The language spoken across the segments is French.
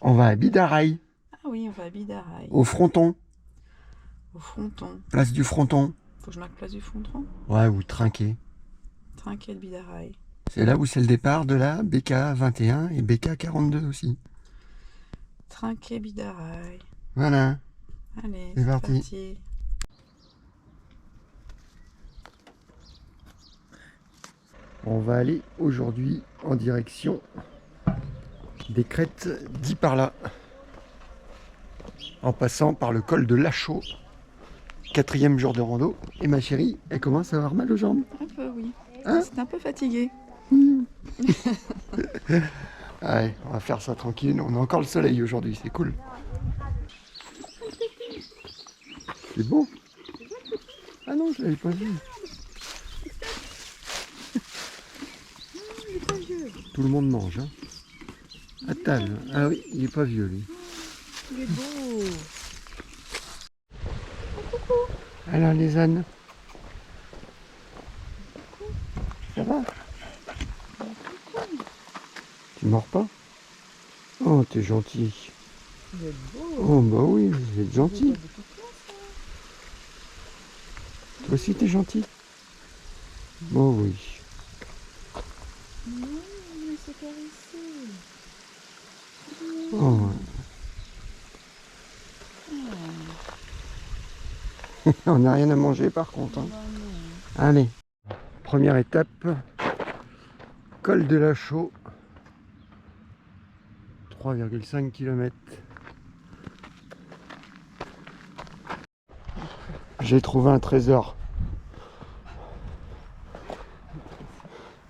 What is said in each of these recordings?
On va à Bidaraï, Ah oui, on va à Bidaraï, au fronton, au Fronton. place du fronton. Faut que je marque place du Fronton. Ouais, ou Trinquet. Trinquet de Bidaraï. C'est là où c'est le départ de la BK 21 et BK 42 aussi. Trinquet Bidaraï. Voilà, Allez, c'est c'est parti. parti. On va aller aujourd'hui en direction des crêtes dit par là, en passant par le col de Lachaud. Quatrième jour de rando. Et ma chérie, elle commence à avoir mal aux jambes. Un peu, oui. Hein? C'est un peu fatigué. Allez, on va faire ça tranquille. On a encore le soleil aujourd'hui, c'est cool. C'est beau. Ah non, je l'avais pas vu. Tout le monde mange. Hein. À table. Ah oui, il est pas vieux lui. Il est beau. Alors les ânes, ça va? Tu mords pas? Oh, t'es gentil. Il est beau. Oh bah oui, vous êtes gentil. Toi aussi t'es gentil? Oh oui. Non, il s'est caressé. Oh, ouais. On n'a rien à manger par contre. Hein. Allez, première étape, col de la Chaux, 3,5 km. J'ai trouvé un trésor.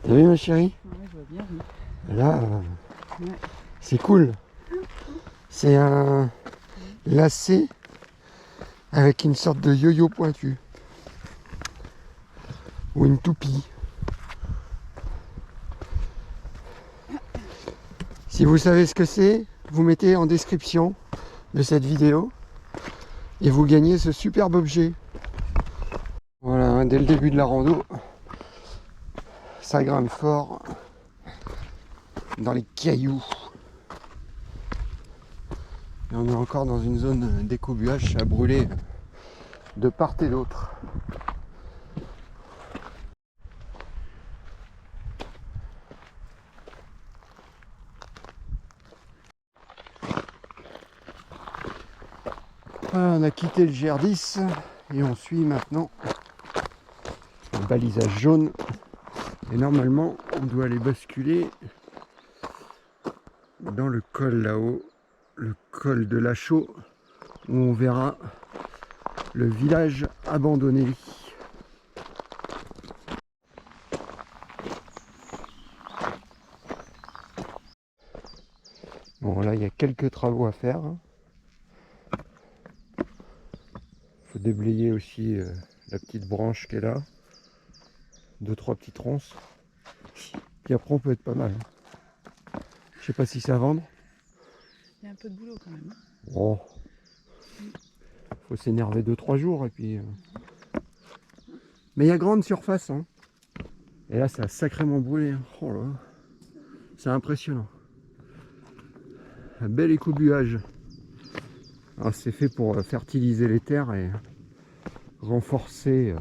T'as vu ma chérie? Ouais, je vois bien, oui. Là, Ouais. c'est cool. C'est un lacet avec une sorte de yo-yo pointu. Ou une toupie. Si vous savez ce que c'est, vous mettez en description de cette vidéo et vous gagnez ce superbe objet. Voilà, hein, dès le début de la rando, ça grimpe fort dans les cailloux. Et on est encore dans une zone d'écobuage à brûler de part et d'autre. Voilà, on a quitté le GR10 et on suit maintenant le balisage jaune. Et normalement, on doit aller basculer dans le col là-haut, le col de la Chaux, où on verra le village abandonné. Bon, là, il y a quelques travaux à faire. Il faut déblayer aussi la petite branche qui est là. 2-3 petites ronces. Puis après, on peut être pas mal. Je sais pas si c'est à vendre. Il y a un peu de boulot quand même. Bon, faut s'énerver 2-3 jours et puis. Mais il y a grande surface. Hein. Et là, ça a sacrément brûlé. Hein. Oh là, c'est impressionnant. Un bel écobuage. Alors, c'est fait pour fertiliser les terres et renforcer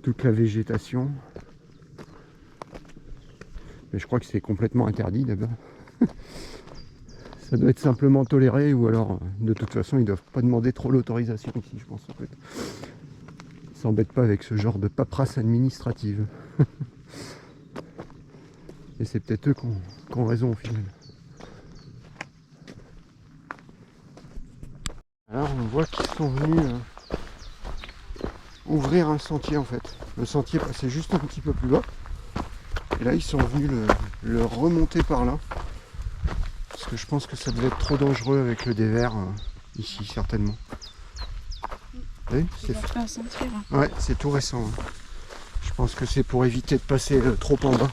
toute la végétation. Mais je crois que c'est complètement interdit d'abord. Ça doit être simplement toléré ou alors de toute façon ils doivent pas demander trop l'autorisation ici, je pense en fait. Ils s'embêtent pas avec ce genre de paperasse administrative. Et c'est peut-être eux qui ont raison au final. Alors on voit qu'ils sont venus ouvrir un sentier en fait. Le sentier passait juste un petit peu plus bas. Et là ils sont venus le remonter par là. Parce que je pense que ça devait être trop dangereux avec le dévers ici certainement. Oui, c'est fait un sentier là. ouais, c'est tout récent. Hein. Je pense que c'est pour éviter de passer trop en bas.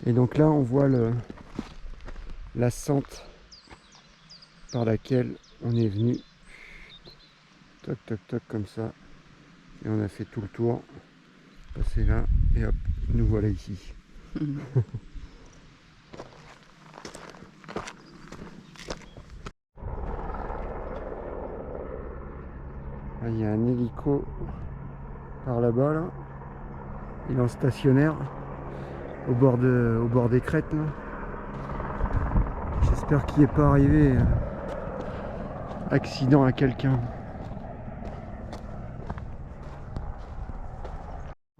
Et donc là on voit la sente par laquelle on est venu. Toc toc toc comme ça. Et on a fait tout le tour. Passer là et hop, nous voilà ici. Il y a un hélico par là-bas, là. Il est en stationnaire au bord des crêtes, là. J'espère qu'il n'est pas arrivé accident à quelqu'un.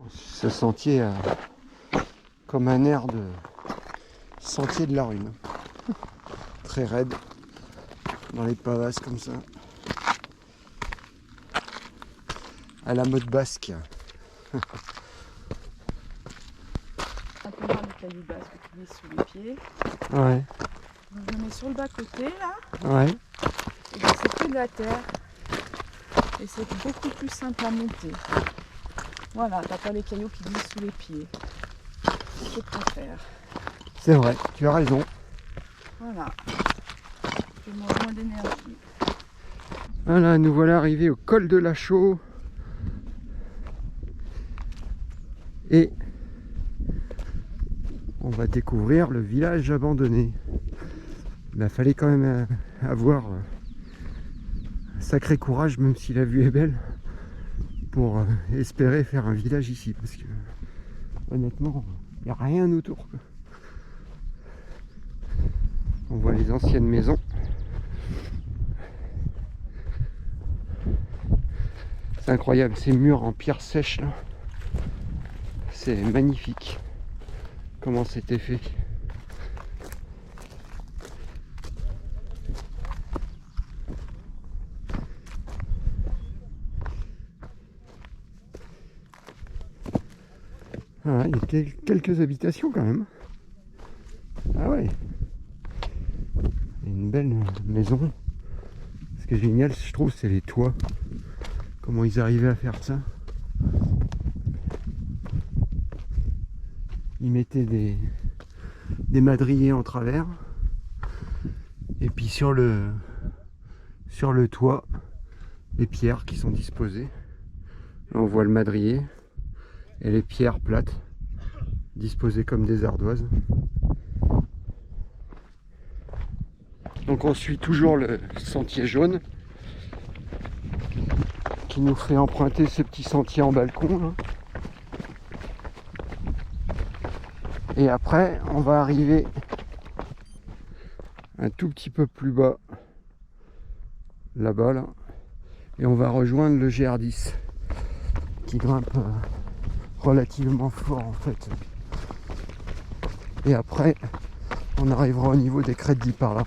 Ce sentier a comme un air de sentier de la Rune. Très raide, dans les pavasses comme ça. À la mode basque. Un peu moins de cailloux basques que tu mets sous les pieds. Ouais, Donc, je me mets sur le bas-côté là. ouais. Et ben, c'est que de la terre. Et c'est beaucoup plus simple à monter. Voilà, t'as pas les cailloux qui glissent sous les pieds. Je préfère. C'est vrai, tu as raison. Voilà. Je mange moins d'énergie. Voilà, nous voilà arrivés au col de la Chaux. Et on va découvrir le village abandonné. Il fallait quand même avoir un sacré courage, même si la vue est belle, pour espérer faire un village ici. Parce que honnêtement, il n'y a rien autour, quoi. On voit les anciennes maisons. C'est incroyable, ces murs en pierre sèche là. C'est magnifique comment c'était fait. Ah, il y a quelques habitations quand même. Ah ouais. Une belle maison. Ce qui est génial, je trouve, c'est les toits. Comment ils arrivaient à faire ça. Ils mettaient des madriers en travers. Et puis sur le toit, les pierres qui sont disposées. Là, on voit le madrier et les pierres plates disposées comme des ardoises. Donc on suit toujours le sentier jaune qui nous fait emprunter ce petit sentier en balcon là. Et après on va arriver un tout petit peu plus bas là-bas là, et on va rejoindre le GR10 qui grimpe relativement fort en fait. Et après on arrivera au niveau des crêtes par là.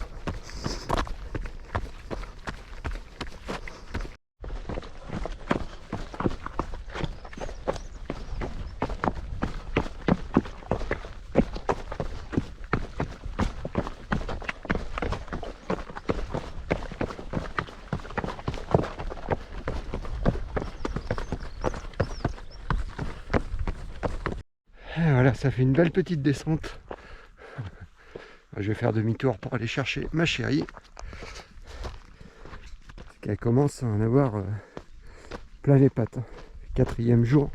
Et voilà, ça fait une belle petite descente. Je vais faire demi-tour pour aller chercher ma chérie. Parce qu'elle commence à en avoir plein les pattes. 4e jour.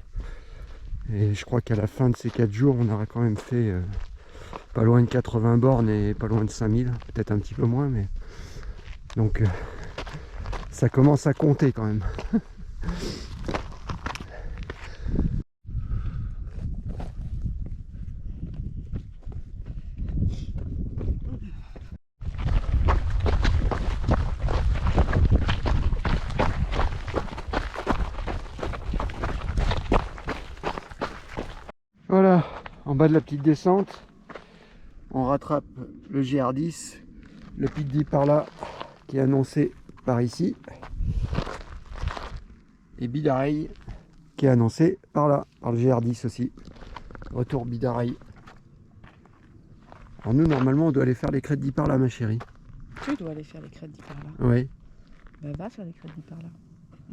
Et je crois qu'à la fin de ces 4 jours, on aura quand même fait pas loin de 80 bornes et pas loin de 5000. Peut-être un petit peu moins, mais... Donc, ça commence à compter quand même. Voilà, en bas de la petite descente, on rattrape le GR10, le Pit par là, qui est annoncé par ici, et Bidareil, qui est annoncé par là, par le GR10 aussi. Retour Bidareil. Alors nous, normalement, on doit aller faire les crêtes par là, ma chérie. Tu dois aller faire les crêtes par là. Oui. Bah va faire les crêtes par là.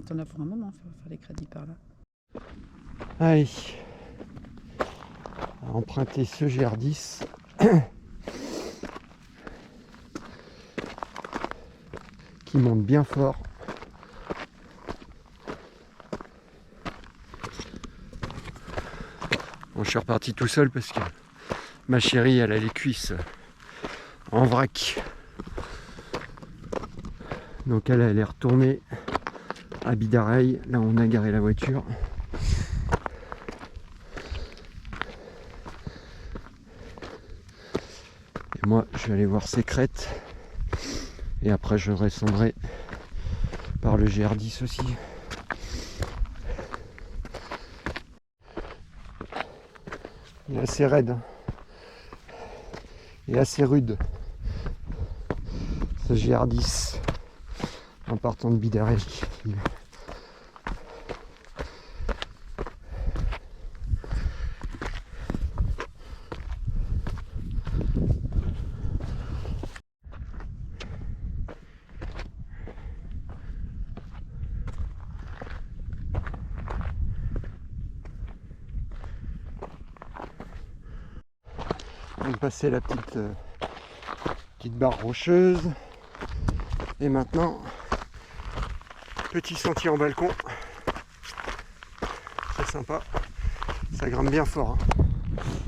T'en as pour un moment faire les crêtes par là. Allez. On va emprunter ce GR10. Qui monte bien fort. Bon, je suis reparti tout seul parce que ma chérie, elle a les cuisses en vrac. Donc elle est retournée à Bidareil, là où on a garé la voiture. Et moi, je vais aller voir ces crêtes. Et après, je redescendrai par le GR10 aussi. Il est assez raide. Et assez rude. Ce GR10. En partant de Bidareil. On passait la petite barre rocheuse. Et maintenant, petit sentier en balcon. C'est sympa. Ça grimpe bien fort.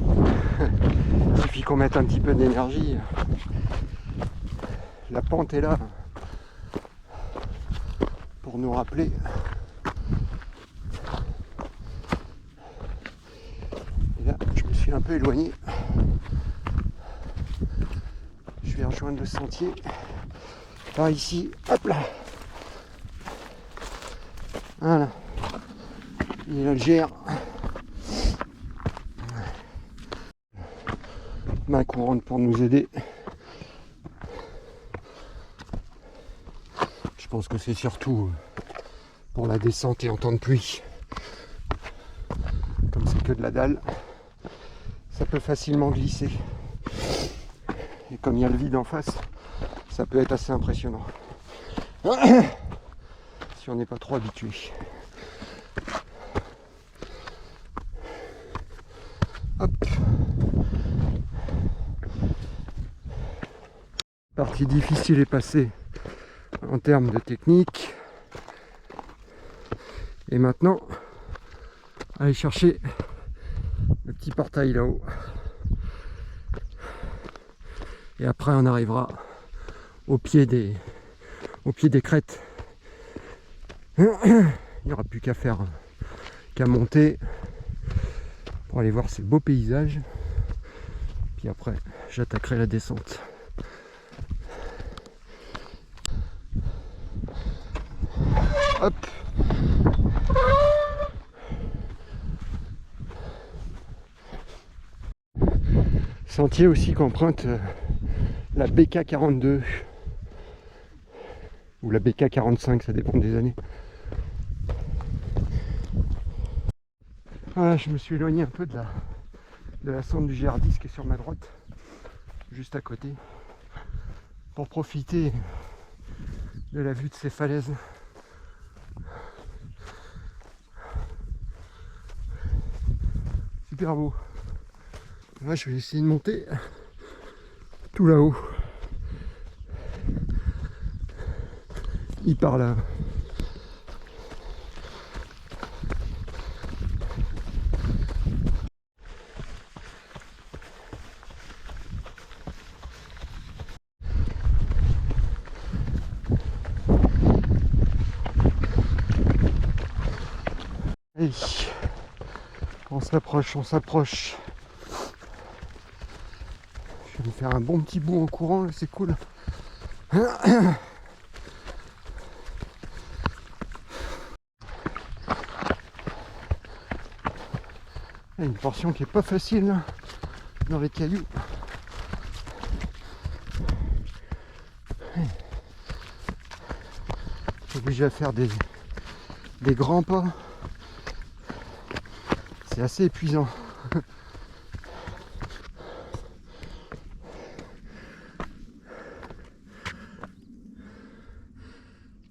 Il suffit qu'on mette un petit peu d'énergie. La pente est là pour nous rappeler. Et là, je me suis un peu éloigné. Je vais rejoindre le sentier par ici. Hop là. Voilà. Il est là le GR. Main courante pour nous aider. Je pense que c'est surtout pour la descente et en temps de pluie. Comme c'est que de la dalle, ça peut facilement glisser. Et comme il y a le vide en face, ça peut être assez impressionnant. Si on n'est pas trop habitué. Hop. Partie difficile est passée en termes de technique. Et maintenant, aller chercher le petit portail là-haut. Et après on arrivera au pied des crêtes. Il n'y aura plus qu'à monter pour aller voir ces beaux paysages. Puis après, j'attaquerai la descente. Hop. Sentier aussi qu'emprunte la BK42 ou la BK45, ça dépend des années. Ah, je me suis éloigné un peu de la cendre du GR10 qui est sur ma droite, juste à côté, pour profiter de la vue de ces falaises. Super beau. Là, je vais essayer de monter tout là-haut. Il part là. Et on s'approche, on s'approche. Je vais me faire un bon petit bout en courant, c'est cool. Il y a une portion qui est pas facile là, dans les cailloux. Je suis obligé à faire des grands pas. C'est assez épuisant.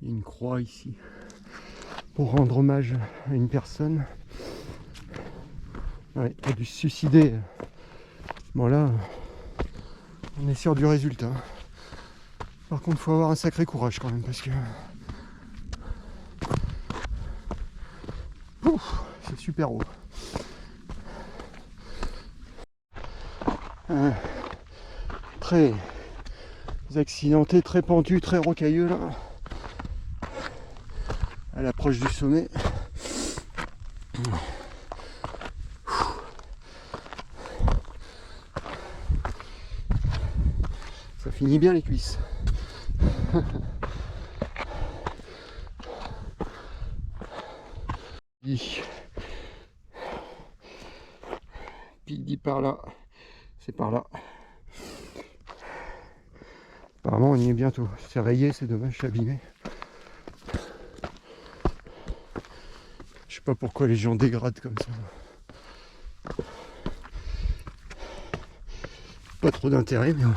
Il y a une croix ici pour rendre hommage à une personne. Ouais, qui a dû se suicider. Bon là, on est sûr du résultat. Par contre, il faut avoir un sacré courage quand même parce que c'est super haut. Très accidenté, très pentu, très rocailleux là. à l'approche du sommet. Ça finit bien les cuisses. Pic dit par là, c'est par là. Apparemment on y est bientôt. C'est rayé, c'est dommage, je suis abîmé. Je sais pas pourquoi les gens dégradent comme ça. Pas trop d'intérêt, mais bon.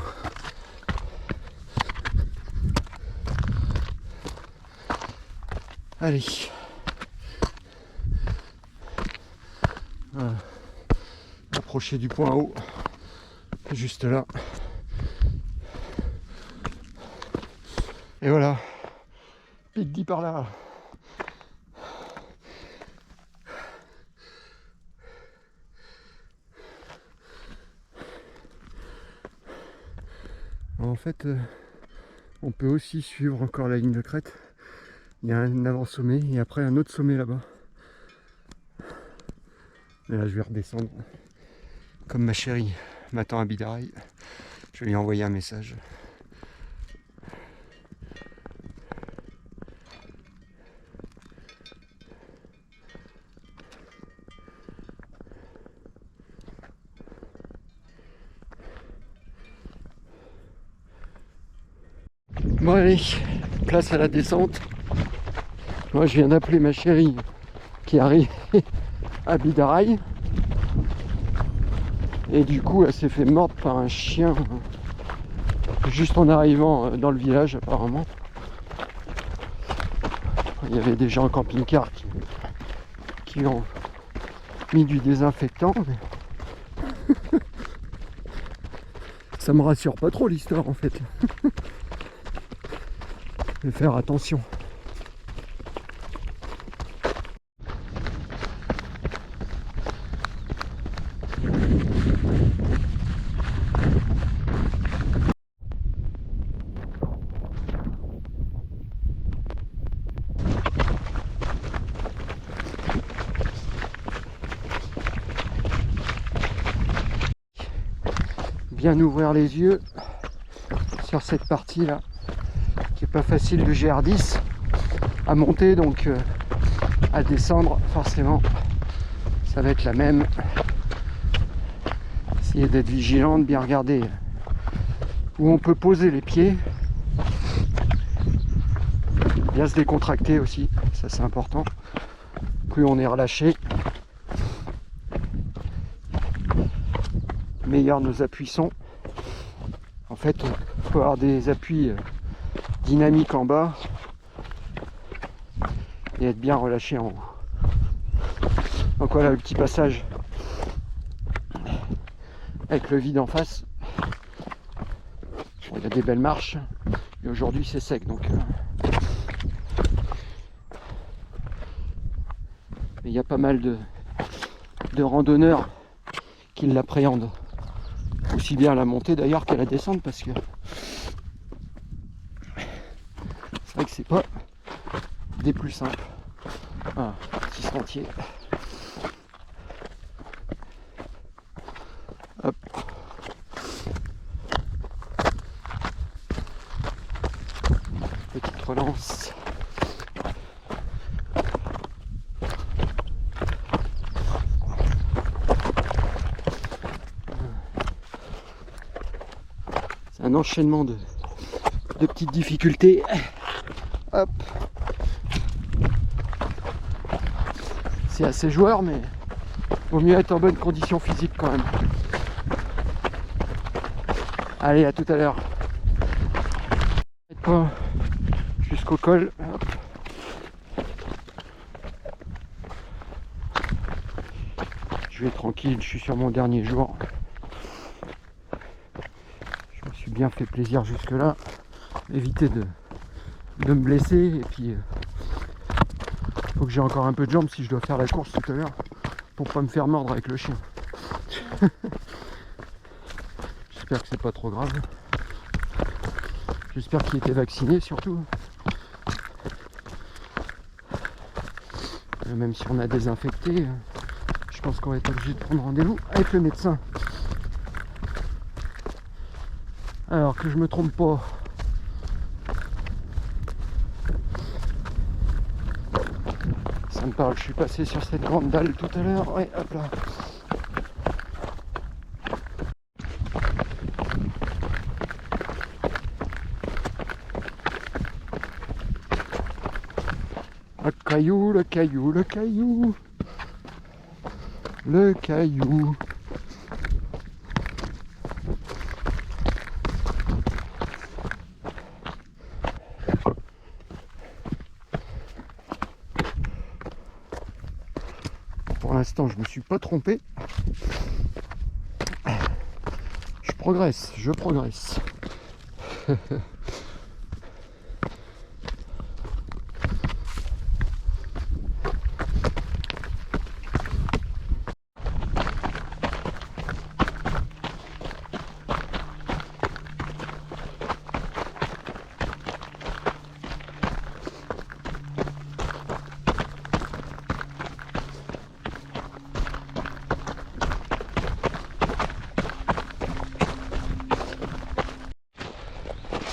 Allez. Voilà. Approcher du point haut. Juste là. Et voilà. Pic dit par là. En fait, on peut aussi suivre encore la ligne de crête. Il y a un avant-sommet et après un autre sommet là-bas. Et là, je vais redescendre. Comme ma chérie m'attend à Bidaraï, je vais lui envoyer un message. Bon allez, place à la descente. Moi je viens d'appeler ma chérie qui arrive à Bidaraï. Et du coup elle s'est fait mordre par un chien juste en arrivant dans le village apparemment. Il y avait des gens en camping-car qui ont mis du désinfectant. Mais... ça me rassure pas trop l'histoire en fait. Je vais faire attention. Bien ouvrir les yeux sur cette partie là qui est pas facile de GR10 à monter, donc à descendre forcément ça va être la même. Essayez d'être vigilant, de bien regarder où on peut poser les pieds, bien se décontracter aussi, ça c'est important. Plus on est relâché, meilleurs nos appuis sont. En fait, il faut avoir des appuis dynamiques en bas et être bien relâché en haut. Donc voilà le petit passage avec le vide en face. Bon, il y a des belles marches et aujourd'hui c'est sec, donc mais il y a pas mal de randonneurs qui l'appréhendent, aussi bien à la montée d'ailleurs qu'à la descente, parce que c'est vrai que c'est pas des plus simples. Ah, petit sentier. Hop. Petite relance. C'est un enchaînement de petites difficultés. Hop. C'est assez joueur, mais vaut mieux être en bonne condition physique quand même. Allez, à tout à l'heure. Pas jusqu'au col. Hop. Je vais tranquille, je suis sur mon dernier jour. Je me suis bien fait plaisir jusque là. Éviter de me blesser, et puis faut que j'ai encore un peu de jambes si je dois faire la course tout à l'heure, pour pas me faire mordre avec le chien. J'espère que c'est pas trop grave. J'espère qu'il était vacciné surtout. Même si on a désinfecté, je pense qu'on va être obligé de prendre rendez-vous avec le médecin. Alors que je me trompe pas. Ça me parle, je suis passé sur cette grande dalle tout à l'heure. Ouais, hop là. Le caillou, le caillou, le caillou. Le caillou. Pour l'instant, je me suis pas trompé. Je progresse, je progresse.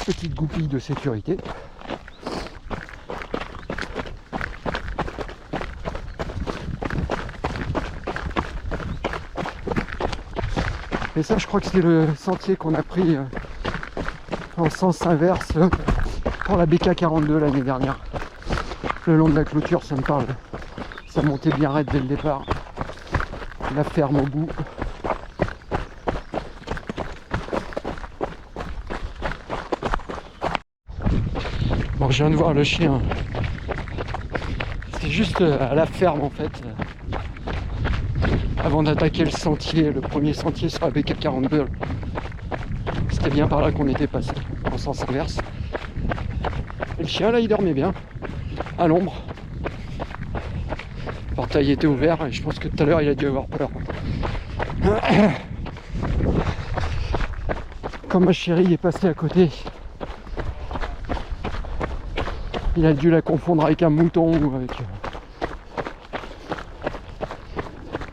Petite goupille de sécurité. Et ça, je crois que c'est le sentier qu'on a pris en sens inverse pour la BK42 l'année dernière. Le long de la clôture, ça me parle. Ça montait bien raide dès le départ. La ferme au bout. Bon, je viens de voir le chien. C'est juste à la ferme en fait. Avant d'attaquer le sentier, le premier sentier sur la BK42. C'était bien par là qu'on était passé, en sens inverse. Et le chien là, il dormait bien, à l'ombre. Le portail était ouvert et je pense que tout à l'heure il a dû avoir peur. Quand ma chérie est passée à côté, il a dû la confondre avec un mouton ou avec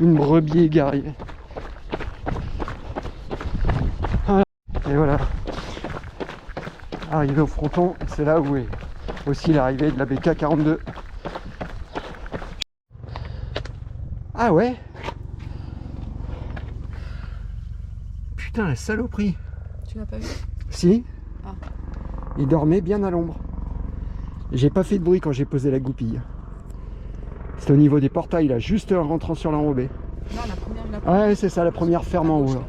une brebis égarée. Voilà. Et voilà. Arrivé au fronton, c'est là où est aussi l'arrivée de la BK42. Ah ouais? Putain, la saloperie. Tu l'as pas vu? Si. Ah. Il dormait bien à l'ombre. J'ai pas fait de bruit quand j'ai posé la goupille. C'est au niveau des portails là, juste en rentrant sur l'enrobé. Non, la première. Ouais, c'est ça, la première ferme en haut. Là.